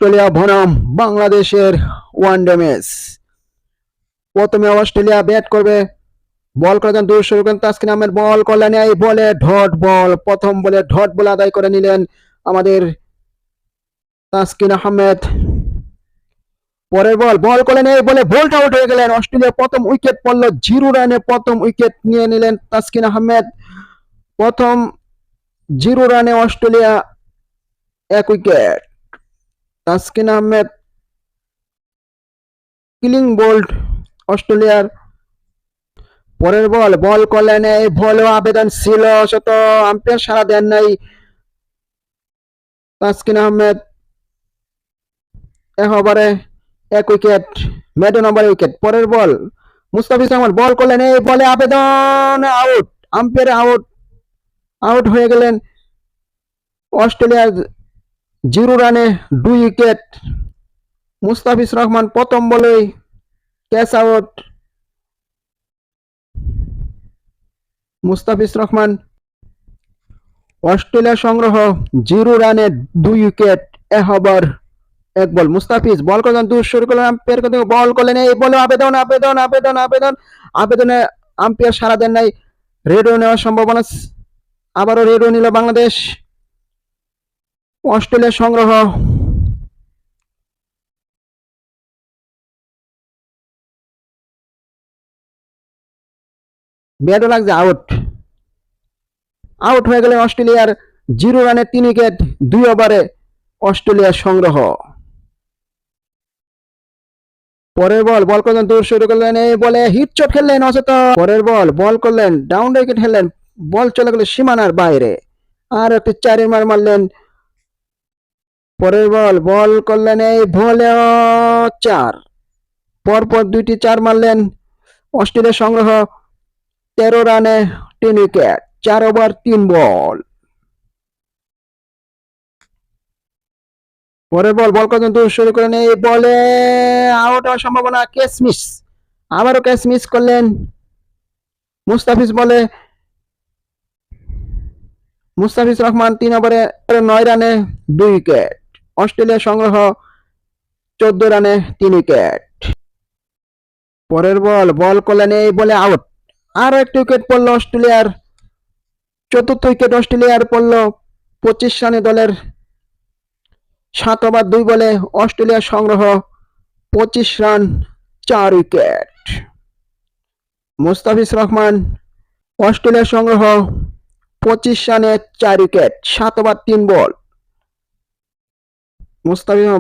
Australia বনাম বাংলাদেশের one day match. প্রথমে অস্ট্রেলিয়া ব্যাট করবে, বল করেন দূর শুরু করেন তাসকিন আহমেদ, বল করলেন এই বলে ডট বল, প্রথম বলে ডট বল আদায় করে নিলেন আমাদের তাসকিন আহমেদ। পরের বল বল করলেন এই বলে বোল্ট আউট হয়ে গেলেন। অস্ট্রেলিয়া প্রথম উইকেট পড়ল, 0 রানে প্রথম উইকেট নিয়ে নিলেন তাসকিন আহমেদ। প্রথম 0 রানে Australia 1 wicket. Taskin Ahmed clean bowled অস্ট্রেলিয়ার। পরের বল বল করলেন এই বলেও আবেদন ছিল, শত আম্পায়ার সাড়া দেন নাই তাসকিন আহমেদ। 1 ওভারে 1 উইকেট, মেডো নম্বর উইকেট। পরের বল মুস্তাফিজ রহমান বল করলেন এই বলে আবেদন, আউট, আম্পায়ার আউট, আউট হয়ে গেলেন। অস্ট্রেলিয়ার 0 রানে 2 উইকেট। মুস্তাফিজ রহমান প্রথম বলেই catch out. Mustafiz Rahman Australia সংগ্রহ 0 রানে 2 উইকেট, 1 ওভার 1 বল। মুস্তাফিজ বল করেন দূর শুরু করলেন, আম্পায়ার বল করলেন এই বলে আবেদন, আবেদন, আবেদন, আবেদন, আবেদনে আম্পায়ার সাড়া দেন নাই। রেডও নেওয়ার সম্ভাবনা, আবারও রেডও নিল বাংলাদেশ। অস্ট্রেলিয়া সংগ্রহ ব্যাটও লাগছে, আউট, আউট হয়ে গেলেন অস্ট্রেলিয়ার 0 রানে 3 উইকেট, 2 ওভারে অস্ট্রেলিয়ার সংগ্রহ। পরের বল বল করলেন দূর শুরু করলেন এই বলে হিট চট খেললেন অচেতন। পরের বল বল করলেন ডাউন উইকেট খেললেন, বল চলে গেল সীমানার বাইরে, আর একটি 4 মার মারলেন। পরের বল বল করলেন এই বলে 4, পরপর 2টি 4 মারলেন। অস্ট্রেলিয়া সংগ্রহ 13 রানে 3 উইকেট, 4 ওভার 3 বল। পরের বল বল করেন দূর শুরু করেন এই বলে আউট হওয়ার সম্ভাবনা, ক্যাচ মিস, আবারও ক্যাচ মিস করলেন মুস্তাফিজ বলে। মুস্তাফিজ রহমান 3 ওভারে 9 রানে 2 উইকেট। অস্ট্রেলিয়া সংগ্রহ 14 রানে 3 উইকেট। পরের বল বল করলেন এই বলে আউট, আরো একটি উইকেট পড়ল অস্ট্রেলিয়ার, 4র্থ উইকেট অস্ট্রেলিয়ার পড়ল। 25 রানে দলের 7 ওভার 2 বলে অস্ট্রেলিয়া সংগ্রহ 25 run 4 wicket. Mustafiz Rahman Australia সংগ্রহ 25 রানে 4 উইকেট, 7 ওভার 3 বল। মুস্তাফিজ